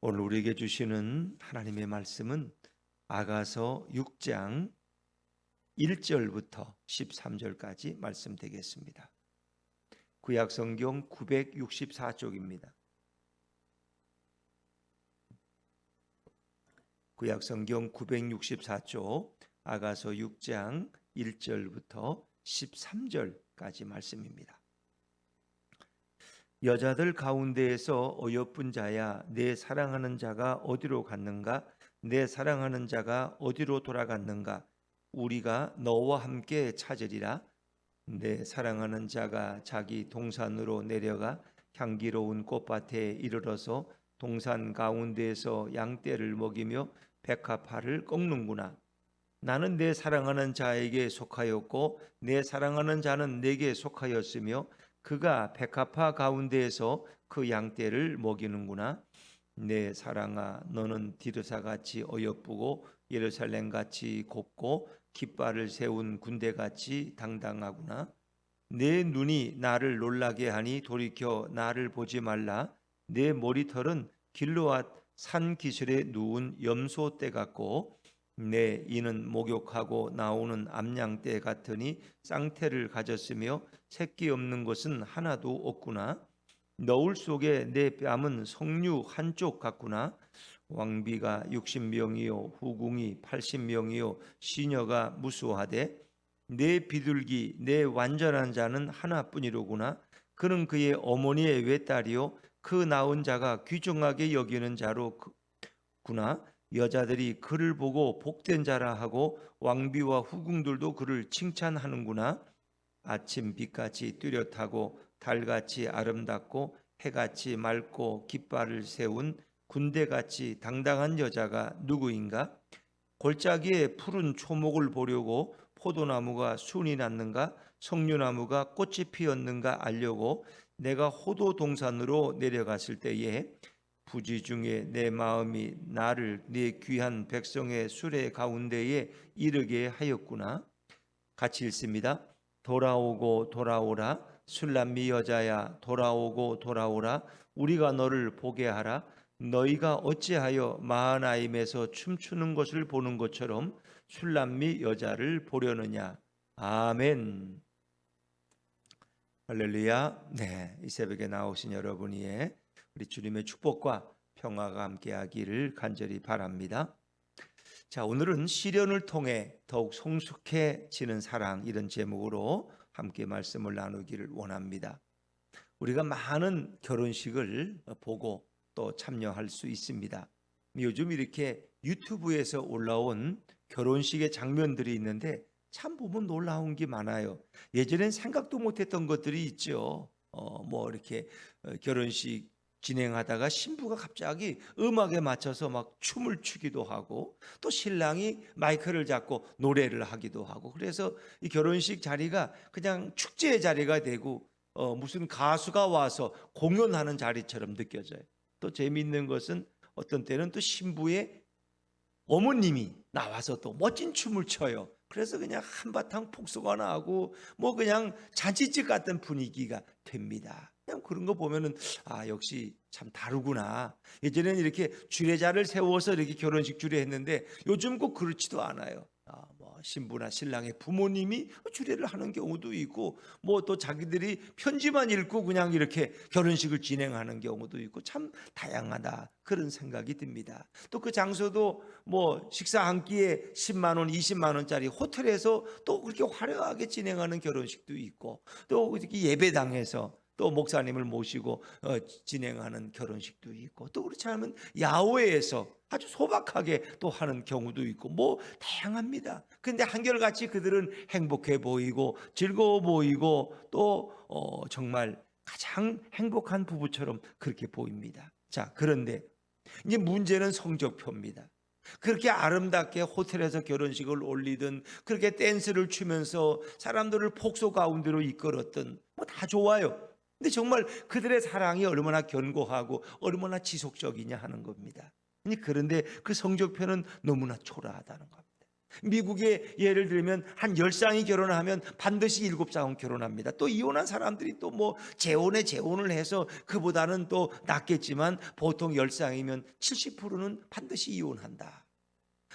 오늘 우리에게 주시는 하나님의 말씀은 아가서 6장 1절부터 13절까지 말씀 되겠습니다. 구약성경 964쪽입니다. 구약성경 964쪽 아가서 6장 1절부터 13절까지 말씀입니다. 여자들 가운데에서 어여쁜 자야, 내 사랑하는 자가 어디로 갔는가? 내 사랑하는 자가 어디로 돌아갔는가? 우리가 너와 함께 찾으리라. 내 사랑하는 자가 자기 동산으로 내려가 향기로운 꽃밭에 이르러서 동산 가운데에서 양떼를 먹이며 백합화를 꺾는구나. 나는 내 사랑하는 자에게 속하였고 내 사랑하는 자는 내게 속하였으며 그가 백합화 가운데에서 그 양떼를 먹이는구나. 내 사랑아, 너는 디르사같이 어여쁘고 예루살렘같이 곱고 깃발을 세운 군대같이 당당하구나. 내 눈이 나를 놀라게 하니 돌이켜 나를 보지 말라. 내 머리털은 길르앗 산 기슭에 누운 염소떼 같고 내 이는 목욕하고 나오는 암양떼 같으니 쌍태를 가졌으며 새끼 없는 것은 하나도 없구나. 너울 속에 내 뺨은 석류 한쪽 같구나. 왕비가 60명이요 후궁이 80명이요 시녀가 무수하되 내 비둘기 내 완전한 자는 하나뿐이로구나. 그는 그의 어머니의 외딸이요 그 낳은 자가 귀중하게 여기는 자로구나. 여자들이 그를 보고 복된 자라 하고 왕비와 후궁들도 그를 칭찬하는구나. 아침 빛같이 뚜렷하고 달같이 아름답고 해같이 맑고 깃발을 세운 군대같이 당당한 여자가 누구인가? 골짜기에 푸른 초목을 보려고 포도나무가 순이 났는가? 석류나무가 꽃이 피었는가 알려고 내가 호도 동산으로 내려갔을 때에 부지 중에 내 마음이 나를 네 귀한 백성의 수레 가운데에 이르게 하였구나. 같이 읽습니다. 돌아오고 돌아오라. 술람미 여자야, 돌아오고 돌아오라. 우리가 너를 보게 하라. 너희가 어찌하여 마하나임에서 춤추는 것을 보는 것처럼 술람미 여자를 보려느냐. 아멘. 할렐루야. 네, 이 새벽에 나오신 여러분이 우리 주님의 축복과 평화가 함께하기를 간절히 바랍니다. 자, 오늘은 시련을 통해 더욱 성숙해지는 사랑, 이런 제목으로 함께 말씀을 나누기를 원합니다. 우리가 많은 결혼식을 보고 또 참여할 수 있습니다. 요즘 이렇게 유튜브에서 올라온 결혼식의 장면들이 있는데 참 보면 놀라운 게 많아요. 예전엔 생각도 못했던 것들이 있죠. 이렇게 결혼식 진행하다가 신부가 갑자기 음악에 맞춰서 막 춤을 추기도 하고 또 신랑이 마이크를 잡고 노래를 하기도 하고, 그래서 이 결혼식 자리가 그냥 축제의 자리가 되고 무슨 가수가 와서 공연하는 자리처럼 느껴져요. 또 재미있는 것은 어떤 때는 또 신부의 어머님이 나와서 또 멋진 춤을 춰요. 그래서 그냥 한바탕 폭소가 나고 그냥 잔치집 같은 분위기가 됩니다. 그냥 그런 거 보면은 역시 참 다르구나. 예전에는 이렇게 주례자를 세워서 이렇게 결혼식 주례했는데 요즘 꼭 그렇지도 않아요. 신부나 신랑의 부모님이 주례를 하는 경우도 있고 또 자기들이 편지만 읽고 그냥 이렇게 결혼식을 진행하는 경우도 있고 참 다양하다, 그런 생각이 듭니다. 또 그 장소도 식사 한 끼에 10만 원, 20만 원짜리 호텔에서 또 그렇게 화려하게 진행하는 결혼식도 있고 또 이렇게 예배당에서 또 목사님을 모시고 진행하는 결혼식도 있고 또 그렇지 않으면 야외에서 아주 소박하게 또 하는 경우도 있고 다양합니다. 근데 한결같이 그들은 행복해 보이고 즐거워 보이고 또 정말 가장 행복한 부부처럼 그렇게 보입니다. 자, 그런데 이제 문제는 성적표입니다. 그렇게 아름답게 호텔에서 결혼식을 올리든 그렇게 댄스를 추면서 사람들을 폭소 가운데로 이끌었든 다 좋아요. 근데 정말 그들의 사랑이 얼마나 견고하고 얼마나 지속적이냐 하는 겁니다. 그런데 그 성적표는 너무나 초라하다는 겁니다. 미국에 예를 들면 한 10쌍이 결혼하면 반드시 7쌍은 결혼합니다. 또 이혼한 사람들이 또 뭐 재혼에 재혼을 해서 그보다는 또 낫겠지만 보통 10쌍이면 70%는 반드시 이혼한다.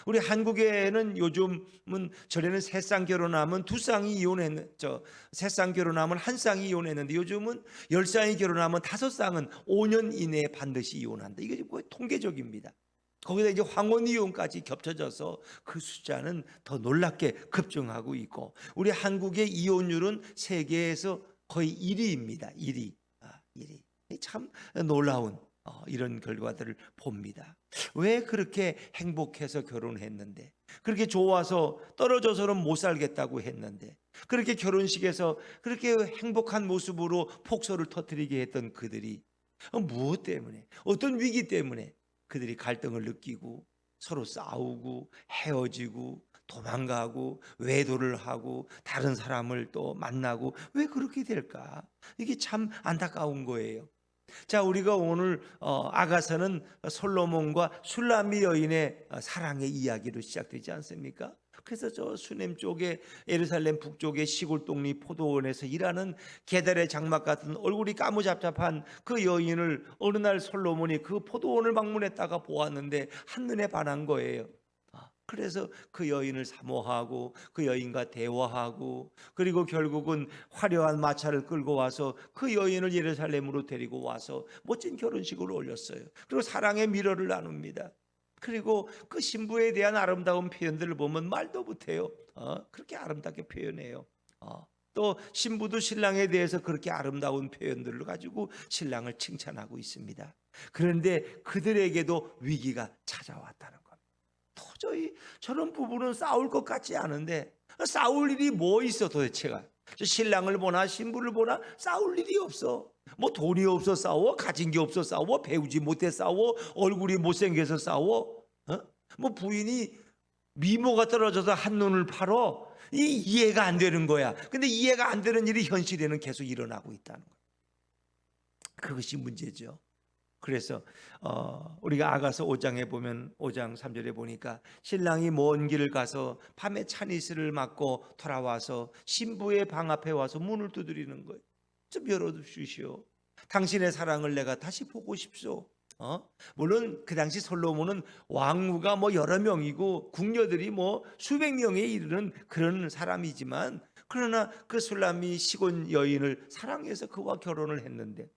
우리 한국에는 요즘은 전에는 3쌍 결혼하면 2쌍이 이혼했는 저 3쌍 결혼하면 1쌍이 이혼했는데 요즘은 10쌍이 결혼하면 5쌍은 5년 이내에 반드시 이혼한다. 이게 거의 통계적입니다. 거기다 이제 황혼 이혼까지 겹쳐져서 그 숫자는 더 놀랍게 급증하고 있고 우리 한국의 이혼율은 세계에서 거의 1위입니다. 1위. 1위. 참 놀라운 이런 결과들을 봅니다. 왜 그렇게 행복해서 결혼했는데, 그렇게 좋아서 떨어져서는 못 살겠다고 했는데, 그렇게 결혼식에서 그렇게 행복한 모습으로 폭소를 터뜨리게 했던 그들이 무엇 때문에, 어떤 위기 때문에 그들이 갈등을 느끼고 서로 싸우고 헤어지고 도망가고 외도를 하고 다른 사람을 또 만나고 왜 그렇게 될까? 이게 참 안타까운 거예요. 자, 우리가 오늘 아가서는 솔로몬과 술람미 여인의 사랑의 이야기로 시작되지 않습니까? 그래서 저 수냄 쪽에 예루살렘 북쪽의 시골 동리 포도원에서 일하는 게달의 장막 같은 얼굴이 까무잡잡한 그 여인을 어느 날 솔로몬이 그 포도원을 방문했다가 보았는데 한눈에 반한 거예요. 그래서 그 여인을 사모하고 그 여인과 대화하고 그리고 결국은 화려한 마차를 끌고 와서 그 여인을 예루살렘으로 데리고 와서 멋진 결혼식을 올렸어요. 그리고 사랑의 미러를 나눕니다. 그리고 그 신부에 대한 아름다운 표현들을 보면 말도 못해요. 그렇게 아름답게 표현해요. 또 신부도 신랑에 대해서 그렇게 아름다운 표현들을 가지고 신랑을 칭찬하고 있습니다. 그런데 그들에게도 위기가 찾아왔다는 겁니다. 도저히 저런 부부는 싸울 것 같지 않은데 싸울 일이 뭐 있어 도대체가. 신랑을 보나 신부를 보나 싸울 일이 없어. 뭐 돈이 없어 싸워, 가진 게 없어 싸워, 배우지 못해 싸워, 얼굴이 못생겨서 싸워, 뭐 부인이 미모가 떨어져서 한눈을 팔어. 이해가 안 되는 거야. 근데 이해가 안 되는 일이 현실에는 계속 일어나고 있다는 거야. 그것이 문제죠. 그래서 우리가 아가서 5장에 보면 5장 3절에 보니까 신랑이 먼 길을 가서 밤에 찬이스를 맞고 돌아와서 신부의 방 앞에 와서 문을 두드리는 거예요. 좀 열어주시오. 당신의 사랑을 내가 다시 보고 싶소. 물론 그 당시 솔로몬은 왕후가 뭐 여러 명이고 궁녀들이 뭐 수백 명에 이르는 그런 사람이지만 그러나 그 술람이 시골 여인을 사랑해서 그와 결혼을 했는데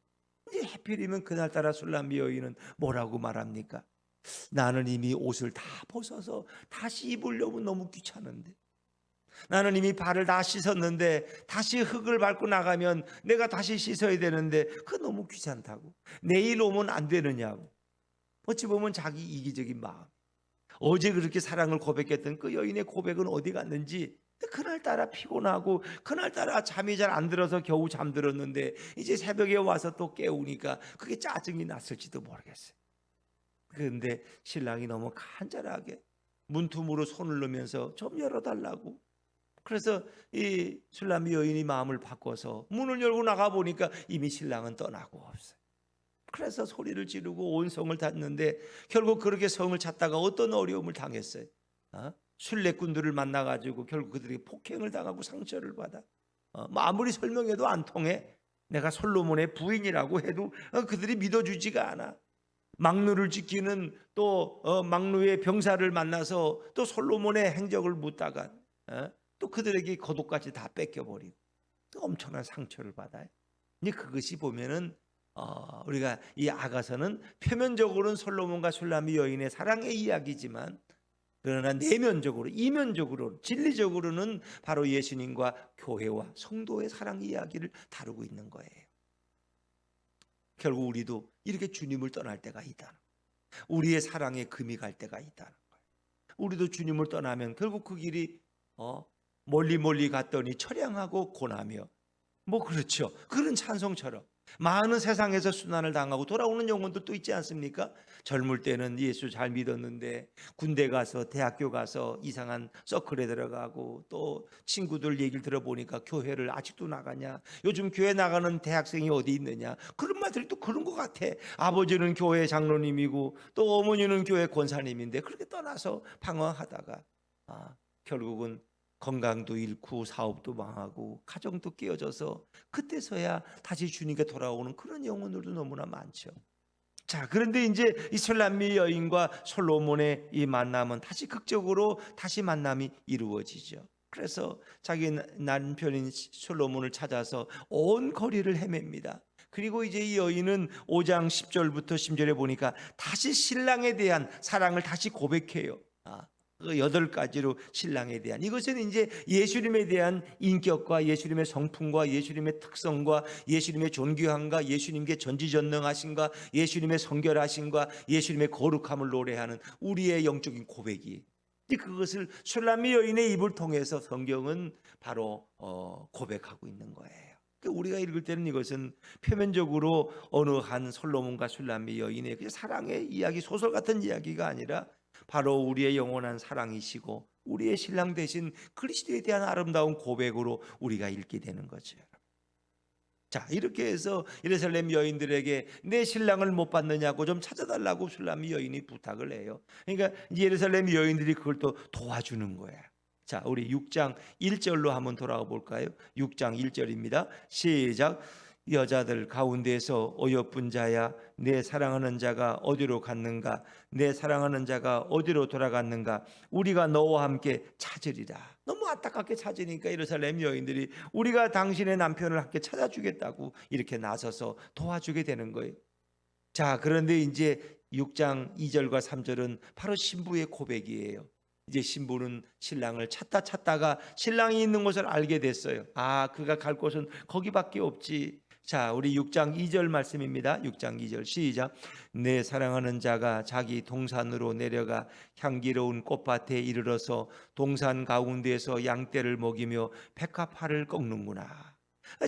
이제 하필이면 그날따라 술람미 여인은 뭐라고 말합니까? 나는 이미 옷을 다 벗어서 다시 입으려면 너무 귀찮은데, 나는 이미 발을 다 씻었는데 다시 흙을 밟고 나가면 내가 다시 씻어야 되는데 그 너무 귀찮다고, 내일 오면 안 되느냐고. 어찌 보면 자기 이기적인 마음. 어제 그렇게 사랑을 고백했던 그 여인의 고백은 어디 갔는지 그날따라 피곤하고 그날따라 잠이 잘 안 들어서 겨우 잠들었는데 이제 새벽에 와서 또 깨우니까 그게 짜증이 났을지도 모르겠어요. 그런데 신랑이 너무 간절하게 문틈으로 손을 넣으면서 좀 열어달라고. 그래서 이 술람미 여인이 마음을 바꿔서 문을 열고 나가 보니까 이미 신랑은 떠나고 없어요. 그래서 소리를 지르고 온 성을 닫는데 결국 그렇게 성을 찾다가 어떤 어려움을 당했어요. 순례꾼들을 만나가지고 결국 그들이 폭행을 당하고 상처를 받아. 아무리 설명해도 안 통해. 내가 솔로몬의 부인이라고 해도 그들이 믿어주지가 않아. 막루를 지키는 또 막루의 병사를 만나서 또 솔로몬의 행적을 묻다가 또 그들에게 겉옷까지 다 뺏겨버리고 또 엄청난 상처를 받아요. 이제 그것이 보면은 우리가 이 아가서는 표면적으로는 솔로몬과 술람미 여인의 사랑의 이야기지만 그러나 내면적으로, 이면적으로, 진리적으로는 바로 예수님과 교회와 성도의 사랑 이야기를 다루고 있는 거예요. 결국 우리도 이렇게 주님을 떠날 때가 있다는 거예요. 우리의 사랑에 금이 갈 때가 있다는 거예요. 우리도 주님을 떠나면 결국 그 길이 멀리 갔더니 처량하고 고나며 뭐 그렇죠. 그런 찬송처럼 많은 세상에서 순환을 당하고 돌아오는 영혼도 또 있지 않습니까? 젊을 때는 예수 잘 믿었는데 군대 가서 대학교 가서 이상한 서클에 들어가고 또 친구들 얘기를 들어보니까 교회를 아직도 나가냐, 요즘 교회 나가는 대학생이 어디 있느냐, 그런 말들이 또 그런 것 같아. 아버지는 교회 장로님이고 또 어머니는 교회 권사님인데 그렇게 떠나서 방황하다가 결국은 건강도 잃고 사업도 망하고 가정도 깨어져서 그때서야 다시 주님께 돌아오는 그런 영혼들도 너무나 많죠. 자, 그런데 이제 이 술람미 여인과 솔로몬의 이 만남은 다시 극적으로 다시 만남이 이루어지죠. 그래서 자기 남편인 솔로몬을 찾아서 온 거리를 헤맵니다. 그리고 이제 이 여인은 5장 10절부터 10절에 보니까 다시 신랑에 대한 사랑을 다시 고백해요. 그 8가지로 신랑에 대한, 이것은 이제 예수님에 대한 인격과 예수님의 성품과 예수님의 특성과 예수님의 존귀함과 예수님께 전지전능하심과 예수님의 성결하심과 예수님의 거룩함을 노래하는 우리의 영적인 고백이, 그것을 슐람미 여인의 입을 통해서 성경은 바로 고백하고 있는 거예요. 우리가 읽을 때는 이것은 표면적으로 어느 한 솔로몬과 슐람미 여인의 사랑의 이야기, 소설 같은 이야기가 아니라 바로 우리의 영원한 사랑이시고 우리의 신랑 되신 그리스도에 대한 아름다운 고백으로 우리가 읽게 되는 거죠. 자, 이렇게 해서 예루살렘 여인들에게 내 신랑을 못 봤느냐고 좀 찾아달라고 슐람미 여인이 부탁을 해요. 그러니까 예루살렘 여인들이 그걸 또 도와주는 거예요. 자, 우리 6장 1절로 한번 돌아가 볼까요? 6장 1절입니다. 시작. 여자들 가운데서 어여쁜 자야, 내 사랑하는 자가 어디로 갔는가? 내 사랑하는 자가 어디로 돌아갔는가? 우리가 너와 함께 찾으리라. 너무 안타깝게 찾으니까 예루살렘 여인들이 우리가 당신의 남편을 함께 찾아주겠다고 이렇게 나서서 도와주게 되는 거예요. 자, 그런데 이제 6장 2절과 3절은 바로 신부의 고백이에요. 이제 신부는 신랑을 찾다가 신랑이 있는 곳을 알게 됐어요. 그가 갈 곳은 거기밖에 없지. 자, 우리 6장 2절 말씀입니다. 6장 2절 시작. 내 사랑하는 자가 자기 동산으로 내려가 향기로운 꽃밭에 이르러서 동산 가운데에서 양떼를 먹이며 백합화를 꺾는구나.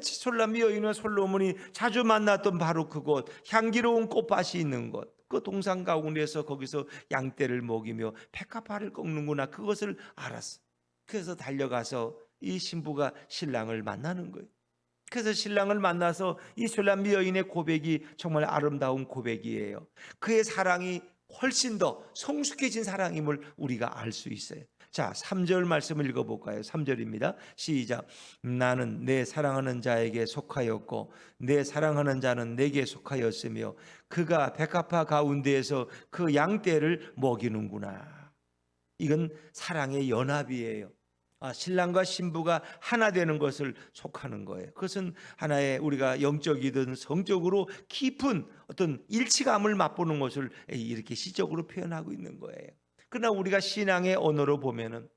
슐람미 여인과 솔로몬이 자주 만났던 바로 그곳, 향기로운 꽃밭이 있는 곳, 그 동산 가운데서 거기서 양떼를 먹이며 백합화를 꺾는구나, 그것을 알았어. 그래서 달려가서 이 신부가 신랑을 만나는 거예요. 그래서 신랑을 만나서 이 슐람미 여인의 고백이 정말 아름다운 고백이에요. 그의 사랑이 훨씬 더 성숙해진 사랑임을 우리가 알 수 있어요. 자, 3절 말씀을 읽어볼까요? 3절입니다. 시작. 나는 내 사랑하는 자에게 속하였고 내 사랑하는 자는 내게 속하였으며 그가 백합화 가운데에서 그 양떼를 먹이는구나. 이건 사랑의 연합이에요. 신랑과 신부가 하나 되는 것을 속하는 거예요. 그것은 하나의 우리가 영적이든 성적으로 깊은 어떤 일치감을 맛보는 것을 이렇게 시적으로 표현하고 있는 거예요. 그러나 우리가 신앙의 언어로 보면은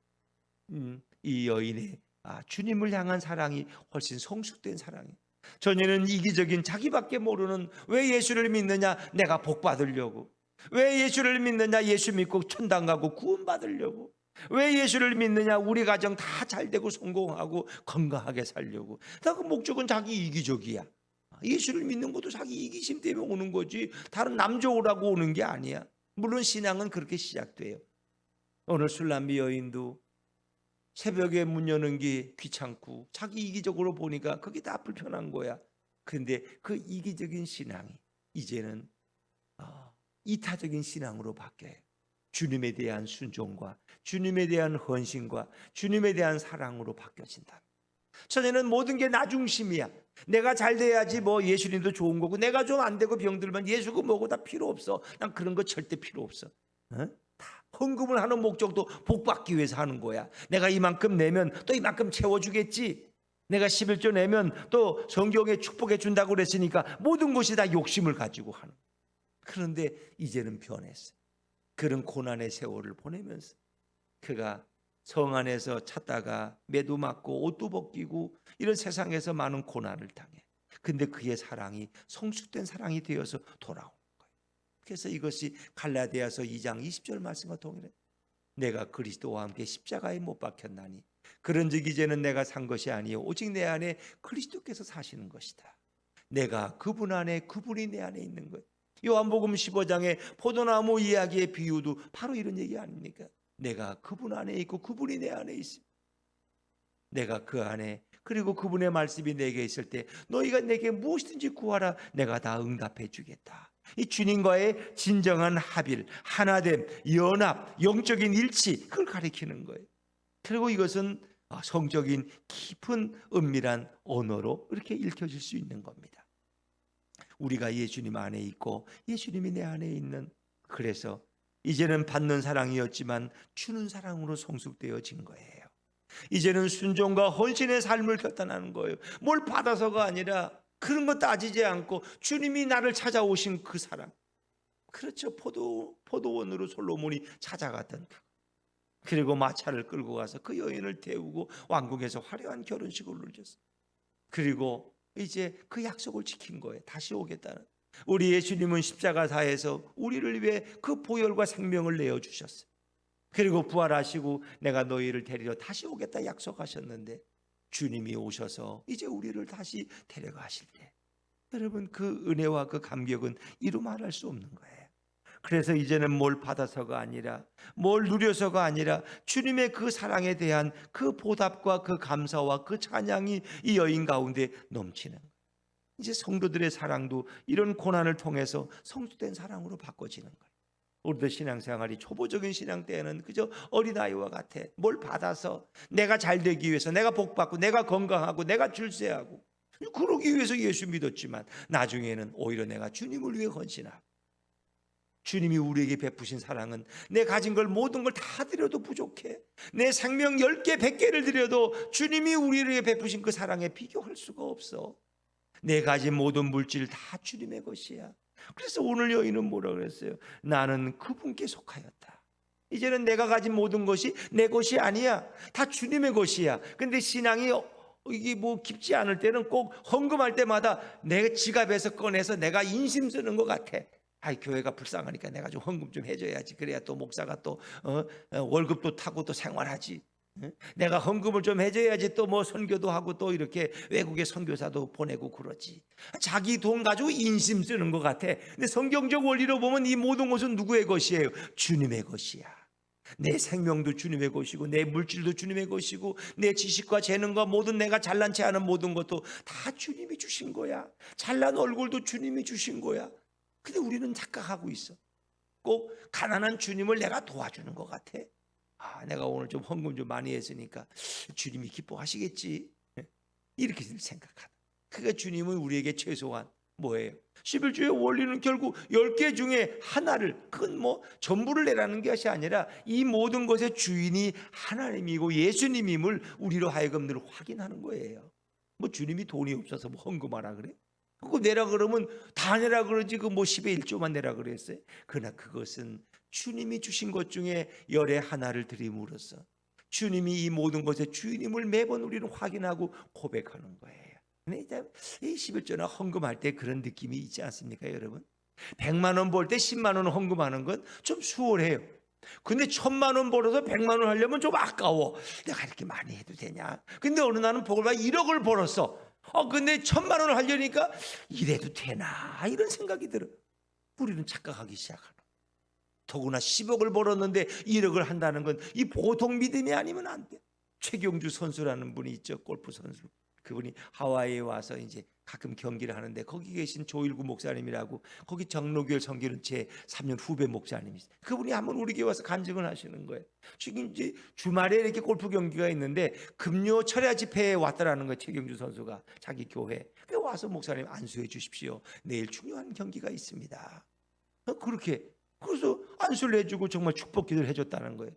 이 여인의 주님을 향한 사랑이 훨씬 성숙된 사랑이에요. 전에는 이기적인 자기밖에 모르는, 왜 예수를 믿느냐? 내가 복 받으려고. 왜 예수를 믿느냐? 예수 믿고 천당 가고 구원 받으려고. 왜 예수를 믿느냐? 우리 가정 다 잘되고 성공하고 건강하게 살려고. 다 그 목적은 자기 이기적이야. 예수를 믿는 것도 자기 이기심 때문에 오는 거지, 다른 남 좋으라고 오는 게 아니야. 물론 신앙은 그렇게 시작돼요. 오늘 슐람미 여인도 새벽에 문 여는 게 귀찮고 자기 이기적으로 보니까 그게 다 불편한 거야. 그런데 그 이기적인 신앙이 이제는 이타적인 신앙으로 바뀌어요. 주님에 대한 순종과 주님에 대한 헌신과 주님에 대한 사랑으로 바뀌어진다. 전에는 모든 게 나 중심이야. 내가 잘 돼야지 뭐 예수님도 좋은 거고, 내가 좀 안 되고 병들면 예수고 뭐고 다 필요 없어. 난 그런 거 절대 필요 없어. 다 헌금을 하는 목적도 복 받기 위해서 하는 거야. 내가 이만큼 내면 또 이만큼 채워주겠지. 내가 11조 내면 또 성경에 축복해 준다고 그랬으니까 모든 것이 다 욕심을 가지고 하는. 그런데 이제는 변했어요. 그런 고난의 세월을 보내면서 그가 성 안에서 찾다가 매도 맞고 옷도 벗기고 이런 세상에서 많은 고난을 당해. 근데 그의 사랑이 성숙된 사랑이 되어서 돌아오는 거예요. 그래서 이것이 갈라디아서 2장 20절 말씀과 동일해. 내가 그리스도와 함께 십자가에 못 박혔나니 그런즉 이제는 내가 산 것이 아니요 오직 내 안에 그리스도께서 사시는 것이다. 내가 그분 안에, 그분이 내 안에 있는 거예요. 요한복음 15장의 포도나무 이야기의 비유도 바로 이런 얘기 아닙니까? 내가 그분 안에 있고 그분이 내 안에 있습니다. 내가 그 안에, 그리고 그분의 말씀이 내게 있을 때 너희가 내게 무엇이든지 구하라, 내가 다 응답해 주겠다. 이 주님과의 진정한 합일, 하나됨, 연합, 영적인 일치, 그걸 가리키는 거예요. 그리고 이것은 성적인 깊은 은밀한 언어로 이렇게 읽혀질 수 있는 겁니다. 우리가 예수님 안에 있고 예수님이 내 안에 있는, 그래서 이제는 받는 사랑이었지만 주는 사랑으로 성숙되어진 거예요. 이제는 순종과 헌신의 삶을 결단하는 거예요. 뭘 받아서가 아니라 그런 거 따지지 않고 주님이 나를 찾아오신 그 사랑. 그렇죠. 포도원으로 솔로몬이 찾아갔던 그. 그리고 마차를 끌고 가서 그 여인을 태우고 왕궁에서 화려한 결혼식을 올렸어요. 그리고 이제 그 약속을 지킨 거예요. 다시 오겠다는. 우리 예수님은 십자가사에서 우리를 위해 그 보혈과 생명을 내어주셨어요. 그리고 부활하시고 내가 너희를 데리러 다시 오겠다 약속하셨는데, 주님이 오셔서 이제 우리를 다시 데려가실 때, 여러분, 그 은혜와 그 감격은 이루 말할 수 없는 거예요. 그래서 이제는 뭘 받아서가 아니라, 뭘 누려서가 아니라 주님의 그 사랑에 대한 그 보답과 그 감사와 그 찬양이 이 여인 가운데 넘치는 거예요. 이제 성도들의 사랑도 이런 고난을 통해서 성숙된 사랑으로 바꿔지는 거예요. 우리도 신앙생활이 초보적인 신앙 때에는 그저 어린아이와 같아. 뭘 받아서 내가 잘 되기 위해서, 내가 복받고 내가 건강하고 내가 출세하고 그러기 위해서 예수 믿었지만, 나중에는 오히려 내가 주님을 위해 헌신하고, 주님이 우리에게 베푸신 사랑은 내 가진 걸 모든 걸 다 드려도 부족해. 내 생명 10개 100개를 드려도 주님이 우리에게 베푸신 그 사랑에 비교할 수가 없어. 내 가진 모든 물질 다 주님의 것이야. 그래서 오늘 여인은 뭐라 그랬어요? 나는 그분께 속하였다. 이제는 내가 가진 모든 것이 내 것이 아니야. 다 주님의 것이야. 근데 신앙이 이게 뭐 깊지 않을 때는 꼭 헌금할 때마다 내 지갑에서 꺼내서 내가 인심 쓰는 것 같아. 교회가 불쌍하니까 내가 좀 헌금 좀 해줘야지. 그래야 또 목사가 또 월급도 타고 또 생활하지. 내가 헌금을 좀 해줘야지 또 뭐 선교도 하고 또 이렇게 외국에 선교사도 보내고 그러지. 자기 돈 가지고 인심 쓰는 것 같아. 근데 성경적 원리로 보면 이 모든 것은 누구의 것이에요? 주님의 것이야. 내 생명도 주님의 것이고, 내 물질도 주님의 것이고, 내 지식과 재능과 모든 내가 잘난 체 하는 모든 것도 다 주님이 주신 거야. 잘난 얼굴도 주님이 주신 거야. 근데 우리는 착각하고 있어. 꼭 가난한 주님을 내가 도와주는 것 같아. 내가 오늘 좀 헌금 좀 많이 했으니까 주님이 기뻐하시겠지, 이렇게 생각하다. 그러니까 주님은 우리에게 최소한 뭐예요? 11조의 원리는 결국 10개 중에 하나를, 그건 뭐 전부를 내라는 것이 아니라 이 모든 것의 주인이 하나님이고 예수님임을 우리로 하여금 늘 확인하는 거예요. 뭐 주님이 돈이 없어서 뭐 헌금하라 그래? 그거 내라 그러면 다 내라 그러지, 그 뭐 10의 1조만 내라 그랬어요? 그러나 그것은 주님이 주신 것 중에 열의 하나를 드림으로써 주님이 이 모든 것의 주인임을 매번 우리는 확인하고 고백하는 거예요. 근데 이 11조나 헌금할 때 그런 느낌이 있지 않습니까, 여러분? 100만 원 벌 때 10만 원 헌금하는 건 좀 수월해요. 근데 1000만 원 벌어서 100만 원 하려면 좀 아까워. 내가 이렇게 많이 해도 되냐? 근데 어느 날은 복을 받아 1억을 벌었어. 근데 1000만 원을 하려니까 이래도 되나? 이런 생각이 들어. 우리는 착각하기 시작하는. 더구나 10억을 벌었는데 1억을 한다는 건 이 보통 믿음이 아니면 안 돼. 최경주 선수라는 분이 있죠, 골프 선수. 그분이 하와이에 와서 이제 가끔 경기를 하는데, 거기 계신 조일구 목사님이라고, 거기 정로교회 선교는 제 3년 후배 목사님이세요. 그분이 한번 우리 교회 와서 간증을 하시는 거예요. 지금 이제 주말에 이렇게 골프 경기가 있는데 금요 철야 집회에 왔다라는 거예요. 최경주 선수가 자기 교회. 그래서 와서 목사님 안수해 주십시오. 내일 중요한 경기가 있습니다. 그렇게, 그래서 안수를 해주고 정말 축복 기도를 해줬다는 거예요.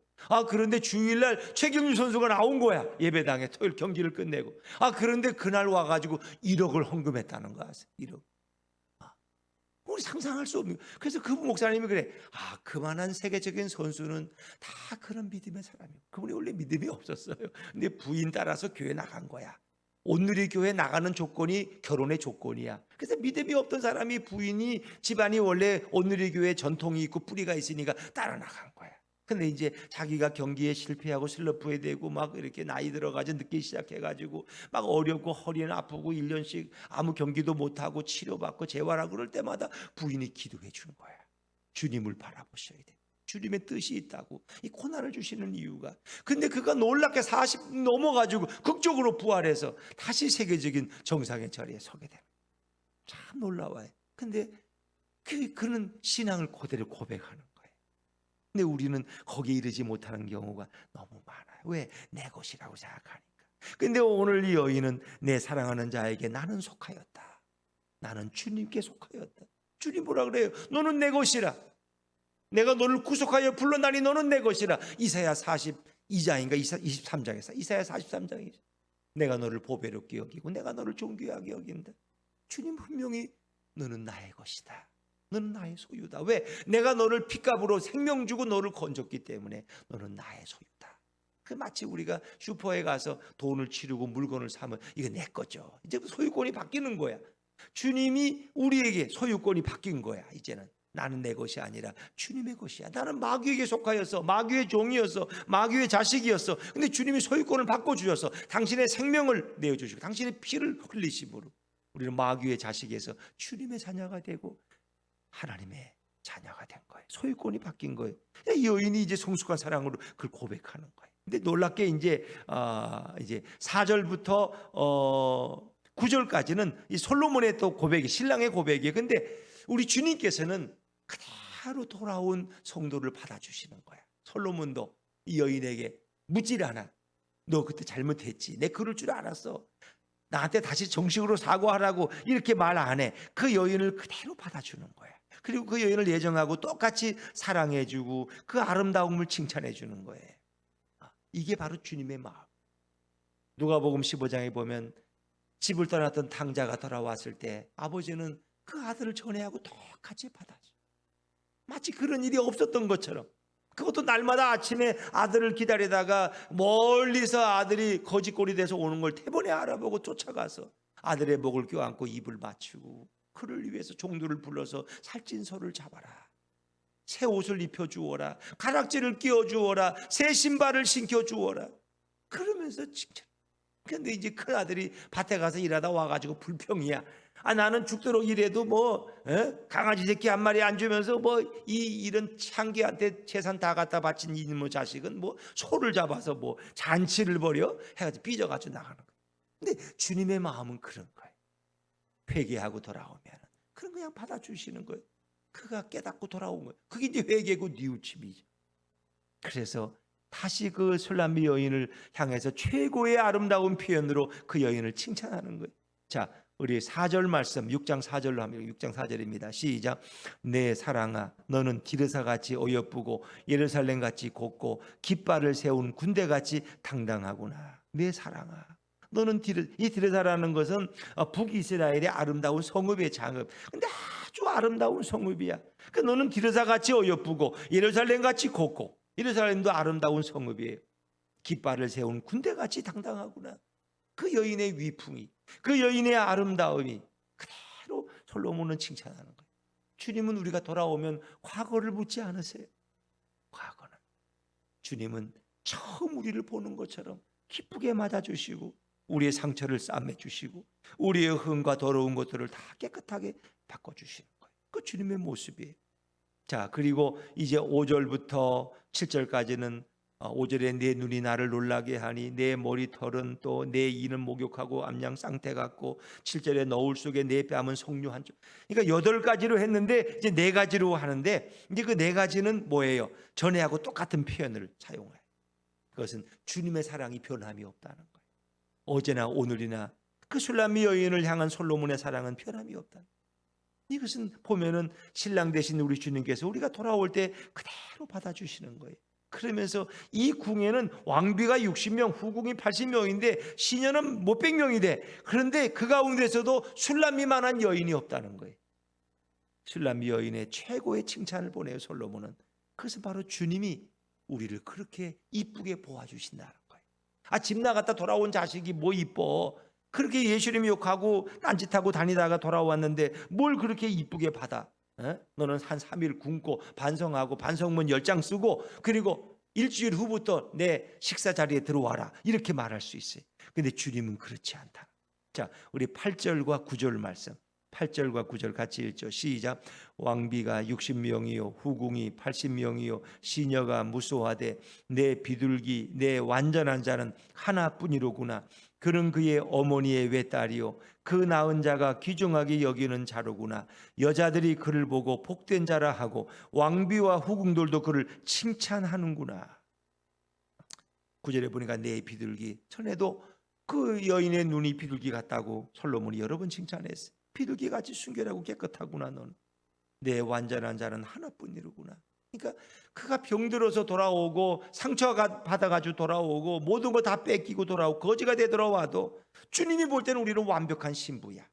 그런데 주일날 최경주 선수가 나온 거야, 예배당에. 토요일 경기를 끝내고. 그런데 그날 와가지고 1억을 헌금했다는 거 아세요? 1억. 우리 상상할 수 없는. 그래서 그 목사님이 그래. 그만한 세계적인 선수는 다 그런 믿음의 사람이에요. 그분이 원래 믿음이 없었어요. 근데 부인 따라서 교회 나간 거야. 온누리 교회 나가는 조건이 결혼의 조건이야. 그래서 믿음이 없던 사람이, 부인이 집안이 원래 온누리 교회 전통이 있고 뿌리가 있으니까 따라 나간 거야. 근데 이제 자기가 경기에 실패하고 슬럼프에 되고 막 이렇게 나이 들어가지고 늦기 시작해가지고 막 어렵고 허리는 아프고 1년씩 아무 경기도 못하고 치료받고 재활하고 그럴 때마다 부인이 기도해 준 거야. 주님을 바라보셔야 돼. 주님의 뜻이 있다고. 이 고난을 주시는 이유가. 근데 그가 놀랍게 40 넘어가지고 극적으로 부활해서 다시 세계적인 정상의 자리에 서게 됩니다. 참 놀라워요. 근데 그는 신앙을 그대로 고백하는 거예요. 근데 우리는 거기에 이르지 못하는 경우가 너무 많아요. 왜? 내 것이라고 생각하니까. 근데 오늘 이 여인은 내 사랑하는 자에게 나는 속하였다. 나는 주님께 속하였다. 주님 뭐라 그래요? 너는 내 것이라. 내가 너를 구속하여 불러나니 너는 내 것이라. 이사야 42장인가 23장에서 이사야 43장이죠. 내가 너를 보배롭게 여기고 내가 너를 존귀하게 여긴다. 주님 분명히 너는 나의 것이다. 너는 나의 소유다. 왜? 내가 너를 핏값으로 생명 주고 너를 건졌기 때문에 너는 나의 소유다. 그 마치 우리가 슈퍼에 가서 돈을 치르고 물건을 사면 이거 내 거죠. 이제 소유권이 바뀌는 거야. 주님이 우리에게 소유권이 바뀐 거야. 이제는 나는 내 것이 아니라 주님의 것이야. 나는 마귀에게 속하였어. 마귀의 종이었어. 마귀의 자식이었어. 근데 주님이 소유권을 바꿔주셔서 당신의 생명을 내어주시고 당신의 피를 흘리심으로 우리는 마귀의 자식에서 주님의 자녀가 되고 하나님의 자녀가 된 거예요. 소유권이 바뀐 거예요. 이 여인이 이제 성숙한 사랑으로 그걸 고백하는 거예요. 근데 놀랍게 이제 4절부터 9절까지는 이 솔로몬의 또 고백이, 신랑의 고백이에요. 근데 우리 주님께서는 그대로 돌아온 성도를 받아주시는 거야. 솔로몬도 이 여인에게 묻질 않아. 너 그때 잘못했지. 내 그럴 줄 알았어. 나한테 다시 정식으로 사과하라고 이렇게 말 안 해. 그 여인을 그대로 받아주는 거야. 그리고 그 여인을 예정하고 똑같이 사랑해주고 그 아름다움을 칭찬해주는 거예요. 이게 바로 주님의 마음. 누가복음 15장에 보면 집을 떠났던 탕자가 돌아왔을 때 아버지는 그 아들을 전회하고 똑같이 받아줘. 마치 그런 일이 없었던 것처럼. 그것도 날마다 아침에 아들을 기다리다가 멀리서 아들이 거짓골이 돼서 오는 걸 태번에 알아보고 쫓아가서 아들의 목을 껴안고 입을 맞추고 그를 위해서 종들을 불러서 살찐 소를 잡아라. 새 옷을 입혀주어라. 가락지를 끼워주어라. 새 신발을 신겨주어라. 그러면서 칭찬. 근데 이제 큰 아들이 밭에 가서 일하다 와가지고 불평이야. 나는 죽도록 일해도 강아지 새끼 한 마리 안 주면서 이런 창기한테 재산 다 갖다 바친 이놈의 자식은 소를 잡아서 잔치를 벌여 해가지고 삐져가지고 나가는 거야. 근데 주님의 마음은 그런 거예요. 회개하고 돌아오면 그런 그냥 받아주시는 거예요. 그가 깨닫고 돌아온 거예요. 그게 이제 회개고 뉘우침이죠. 그래서 다시 그 술람미 여인을 향해서 최고의 아름다운 표현으로 그 여인을 칭찬하는 거예요. 자, 우리 4절 말씀 6장 4절로 합니다. 6장 4절입니다. 시작. 내 사랑아 너는 디르사같이 어여쁘고 예루살렘같이 곱고 깃발을 세운 군대같이 당당하구나. 내 사랑아 너는 이 디르사라는 것은 북이스라엘의 아름다운 성읍의 장읍. 근데 아주 아름다운 성읍이야. 그러니까 너는 디르사같이 어여쁘고 예루살렘같이 곱고 예루살렘도 아름다운 성읍이에요. 깃발을 세운 군대같이 당당하구나. 그 여인의 위풍이, 그 여인의 아름다움이 그대로 솔로몬은 칭찬하는 거예요. 주님은 우리가 돌아오면 과거를 묻지 않으세요. 과거는 주님은 처음 우리를 보는 것처럼 기쁘게 맞아주시고 우리의 상처를 싸매주시고 우리의 흠과 더러운 것들을 다 깨끗하게 바꿔주시는 거예요. 그 주님의 모습이에요. 자, 그리고 이제 5절부터 7절까지는 5절에 내 눈이 나를 놀라게 하니 내 머리털은 또 내 이는 목욕하고 암양 쌍태 같고 7절에 너울 속에 내 뺨은 석류 한 쪽. 그러니까 8가지로 했는데 이제 4가지로 하는데 이제 그 4가지는 뭐예요? 전에하고 똑같은 표현을 사용해요. 그것은 주님의 사랑이 변함이 없다는 거예요. 어제나 오늘이나 그 술람미 여인을 향한 솔로몬의 사랑은 변함이 없다는 거예요. 이것은 보면은 신랑 되신 우리 주님께서 우리가 돌아올 때 그대로 받아주시는 거예요. 그러면서 이 궁에는 왕비가 60명, 후궁이 80명인데 시녀는 몇백 명이 돼. 그런데 그 가운데서도 술람미만한 여인이 없다는 거예요. 술람미 여인의 최고의 칭찬을 보내요, 솔로몬은. 그것은 바로 주님이 우리를 그렇게 이쁘게 보아주신다는 거예요. 집 나갔다 돌아온 자식이 뭐 이뻐. 그렇게 예수님 욕하고 딴짓하고 다니다가 돌아왔는데 뭘 그렇게 이쁘게 받아? 너는 한 3일 굶고 반성하고 반성문 10장 쓰고 그리고 일주일 후부터 내 식사 자리에 들어와라 이렇게 말할 수 있어요. 근데 주님은 그렇지 않다. 자, 우리 8절과 9절 말씀 8절과 9절 같이 읽죠. 시작. 왕비가 60명이요 후궁이 80명이요 시녀가 무수하되 내 비둘기 내 완전한 자는 하나뿐이로구나. 그는 그의 어머니의 외딸이요 그 낳은 자가 귀중하게 여기는 자로구나. 여자들이 그를 보고 복된 자라 하고 왕비와 후궁들도 그를 칭찬하는구나. 9절에 보니까 내 비둘기. 전에도 그 여인의 눈이 비둘기 같다고 솔로몬이 여러 번 칭찬했어요. 비둘기같이 순결하고 깨끗하구나 너는. 내 완전한 자는 하나뿐이로구나. 그러니까 그가 병들어서 돌아오고 상처가 받아가지고 돌아오고 모든 거 다 뺏기고 돌아오고 거지가 되돌아와도 주님이 볼 때는 우리는 완벽한 신부야.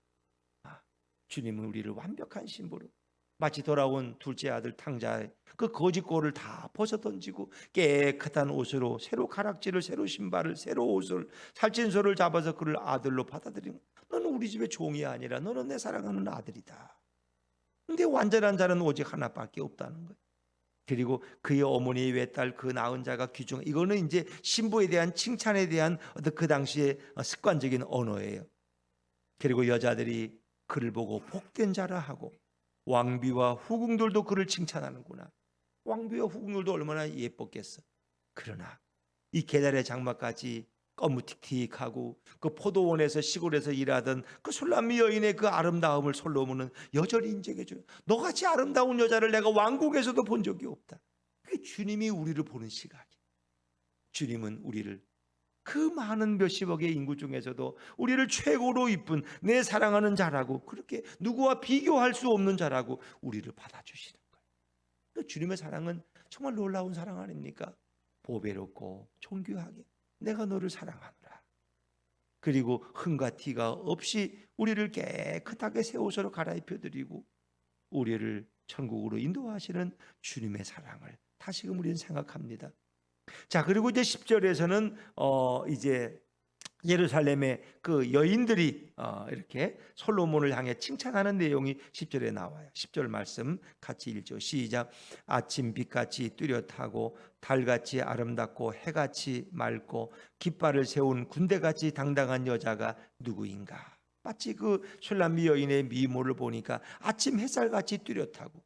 주님은 우리를 완벽한 신부로, 마치 돌아온 둘째 아들 탕자의 그 거지 꼴을 다 벗어던지고 깨끗한 옷으로 새로 가락지를, 새로 신발을, 새로 옷을, 살찐소를 잡아서 그를 아들로 받아들이는, 너는 우리 집의 종이 아니라 너는 내 사랑하는 아들이다. 근데 완전한 자는 오직 하나밖에 없다는 거예요. 그리고 그의 어머니의 외딸 그 낳은 자가 귀중. 이거는 이제 신부에 대한 칭찬에 대한 어떤 그 당시의 습관적인 언어예요. 그리고 여자들이 그를 보고 복된 자라 하고 왕비와 후궁들도 그를 칭찬하는구나. 왕비와 후궁들도 얼마나 예뻤겠어. 그러나 이 게달의 장막까지 꺼무틱틱하고 그 포도원에서 시골에서 일하던 그 술람미 여인의 그 아름다움을 솔로몬은 여전히 인정해줘요. 너같이 아름다운 여자를 내가 왕국에서도 본 적이 없다. 그게 주님이 우리를 보는 시각이에요. 주님은 우리를 그 많은 몇십억의 인구 중에서도 우리를 최고로 이쁜 내 사랑하는 자라고, 그렇게 누구와 비교할 수 없는 자라고 우리를 받아주시는 거예요. 주님의 사랑은 정말 놀라운 사랑 아닙니까? 보배롭고 존귀하게 내가 너를 사랑하노라. 그리고 흠과 티가 없이 우리를 깨끗하게 새 옷으로 갈아입혀드리고 우리를 천국으로 인도하시는 주님의 사랑을 다시금 우리는 생각합니다. 자, 그리고 이제 10절에서는 이제 예루살렘의 그 여인들이 이렇게 솔로몬을 향해 칭찬하는 내용이 10절에 나와요. 10절 말씀 같이 읽죠. 시작. 아침 빛같이 뚜렷하고 달같이 아름답고 해같이 맑고 깃발을 세운 군대같이 당당한 여자가 누구인가? 마치 그 슐람미 여인의 미모를 보니까 아침 햇살같이 뚜렷하고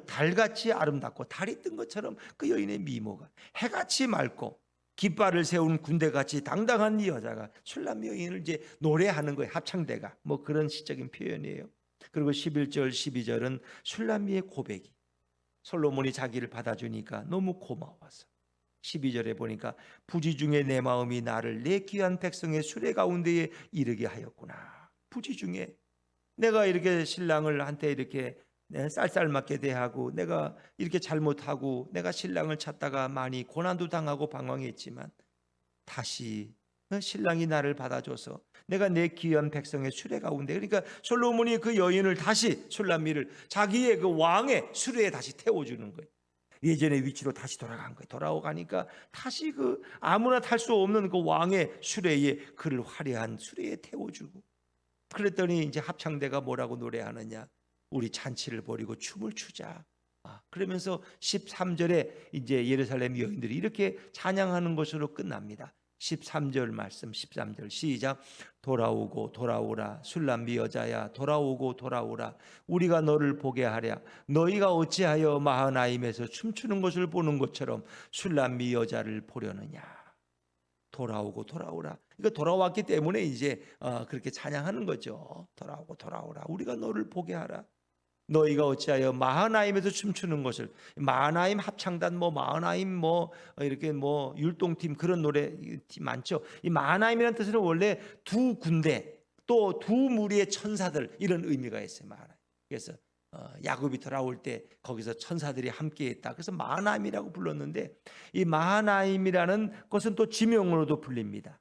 달같이 아름답고 달이 뜬 것처럼 그 여인의 미모가, 해같이 맑고 깃발을 세운 군대같이 당당한 이 여자가, 슐람미 여인을 이제 노래하는 거예요. 합창대가 뭐 그런 시적인 표현이에요. 그리고 11절 12절은 슐람미의 고백이, 솔로몬이 자기를 받아주니까 너무 고마워서 12절에 보니까 부지 중에 내 마음이 나를 내 귀한 백성의 수레 가운데에 이르게 하였구나. 부지 중에 내가 이렇게 신랑을 한테 이렇게 쌀쌀맞게 대하고 내가 이렇게 잘못하고 내가 신랑을 찾다가 많이 고난도 당하고 방황했지만 다시 신랑이 나를 받아줘서 내가 내 귀한 백성의 수레 가운데, 그러니까 솔로몬이 그 여인을 다시, 슐람미를 자기의 그 왕의 수레에 다시 태워주는 거예요. 예전의 위치로 다시 돌아간 거예요. 돌아오가니까 다시 그 아무나 탈 수 없는 그 왕의 수레에, 그를 화려한 수레에 태워주고, 그랬더니 이제 합창대가 뭐라고 노래하느냐? 우리 잔치를 벌이고 춤을 추자. 그러면서 13절에 이제 예루살렘 여인들이 이렇게 찬양하는 것으로 끝납니다. 13절 말씀, 13절 시작. 돌아오고 돌아오라 술람미 여자야, 돌아오고 돌아오라 우리가 너를 보게 하랴. 너희가 어찌하여 마하나임에서 춤추는 것을 보는 것처럼 술람미 여자를 보려느냐. 돌아오고 돌아오라. 그러니까 돌아왔기 때문에 이제 그렇게 찬양하는 거죠. 돌아오고 돌아오라 우리가 너를 보게 하라. 너희가 어찌하여 마하나임에서 춤추는 것을, 마하나임 합창단, 뭐 마하나임 뭐 이렇게 뭐 율동팀, 그런 노래 많죠. 이 마하나임이라는 뜻은 원래 두 군대 또 두 무리의 천사들, 이런 의미가 있어요. 마하나임. 그래서 야곱이 돌아올 때 거기서 천사들이 함께했다. 그래서 마하나임이라고 불렀는데, 이 마하나임이라는 것은 또 지명으로도 불립니다.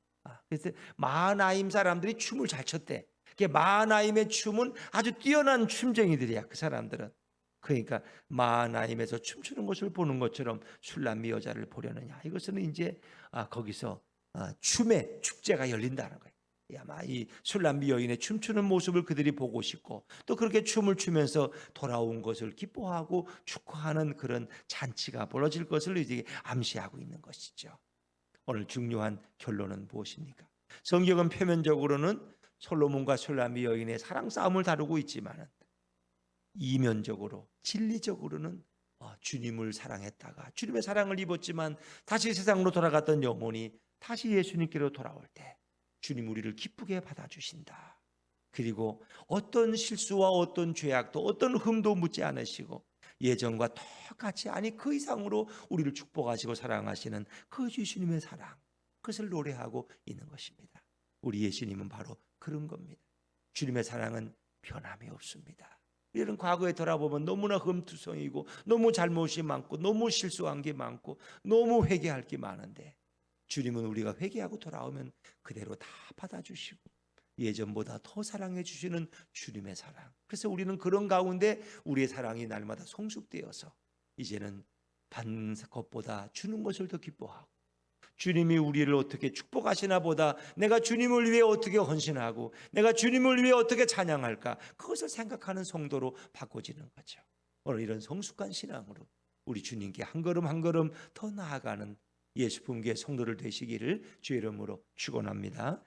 그래서 마하나임 사람들이 춤을 잘 췄대. 마하나임의 춤은 아주 뛰어난 춤쟁이들이야, 그 사람들은. 그러니까 마하나임에서 춤추는 것을 보는 것처럼 슐람미 여자를 보려느냐. 이것은 이제 거기서 춤의 축제가 열린다는 거예요. 아마 이 슐람미 여인의 춤추는 모습을 그들이 보고 싶고, 또 그렇게 춤을 추면서 돌아온 것을 기뻐하고 축하하는 그런 잔치가 벌어질 것을 이제 암시하고 있는 것이죠. 오늘 중요한 결론은 무엇입니까? 성경은 표면적으로는 솔로몬과 슐람미 여인의 사랑 싸움을 다루고 있지만 이면적으로, 진리적으로는 주님을 사랑했다가 주님의 사랑을 입었지만 다시 세상으로 돌아갔던 영혼이 다시 예수님께로 돌아올 때 주님 우리를 기쁘게 받아주신다. 그리고 어떤 실수와 어떤 죄악도 어떤 흠도 묻지 않으시고 예전과 똑같이 아니 그 이상으로 우리를 축복하시고 사랑하시는 그 예수님의 사랑, 그것을 노래하고 있는 것입니다. 우리 예수님은 바로 그런 겁니다. 주님의 사랑은 변함이 없습니다. 이런 과거에 돌아보면 너무나 흠투성이고 너무 잘못이 많고 너무 실수한 게 많고 너무 회개할 게 많은데 주님은 우리가 회개하고 돌아오면 그대로 다 받아주시고 예전보다 더 사랑해 주시는 주님의 사랑. 그래서 우리는 그런 가운데 우리의 사랑이 날마다 성숙되어서 이제는 받는 것보다 주는 것을 더 기뻐하고 주님이 우리를 어떻게 축복하시나 보다 내가 주님을 위해 어떻게 헌신하고 내가 주님을 위해 어떻게 찬양할까, 그것을 생각하는 성도로 바꿔지는 거죠. 오늘 이런 성숙한 신앙으로 우리 주님께 한 걸음 한 걸음 더 나아가는 예수품교회 성도들 되시기를 주의 이름으로 축원합니다.